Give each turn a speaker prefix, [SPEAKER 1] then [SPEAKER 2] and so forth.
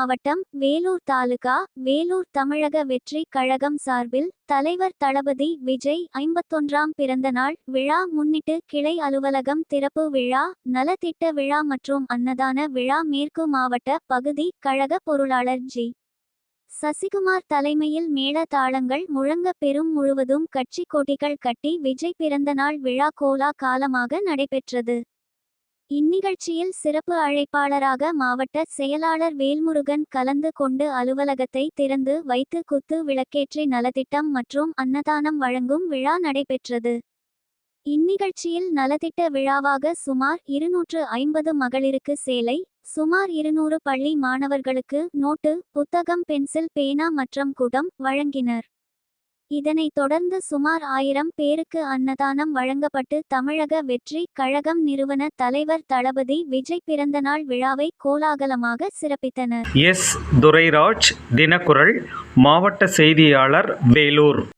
[SPEAKER 1] மாவட்டம், வேலூர் தாலுகா, வேலூர் தமிழக வெற்றி கழகம் சார்பில் தலைவர் தளபதி விஜய் 51ஆம் பிறந்தநாள் விழா முன்னிட்டு கிளை அலுவலகம் திறப்பு விழா, நலத்திட்ட விழா மற்றும் அன்னதான விழா மேற்கு மாவட்ட பகுதி கழக பொருளாளர் ஜி. சசிகுமார் தலைமையில் மேள தாளங்கள் முழங்க பெரும் முழுவதும் கட்சி கொடிகள் கட்டி விஜய் பிறந்தநாள் விழா கோலா காலமாக நடைபெற்றது. இந்நிகழ்ச்சியில் சிறப்பு அழைப்பாளராக மாவட்ட செயலாளர் வேல்முருகன் கலந்து கொண்டு அலுவலகத்தை திறந்து வைத்து குத்து விளக்கேற்றி நலத்திட்டம் மற்றும் அன்னதானம் வழங்கும் விழா நடைபெற்றது. இந்நிகழ்ச்சியில் நலத்திட்ட விழாவாக சுமார் 250 மகளிருக்கு சேலை, சுமார் 200 பள்ளி மாணவர்களுக்கு நோட்டு, புத்தகம், பென்சில், பேனா மற்றும் குடம் வழங்கினர். இதனைத் தொடர்ந்து சுமார் 1000 பேருக்கு அன்னதானம் வழங்கப்பட்டு தமிழக வெற்றி கழகம் நிறுவன தலைவர் தளபதி விஜய் பிறந்தநாள் விழாவை கோலாகலமாக சிறப்பித்தனர்.
[SPEAKER 2] எஸ். துரைராஜ், தினக்குரல், மாவட்ட செய்தியாளர், வேலூர்.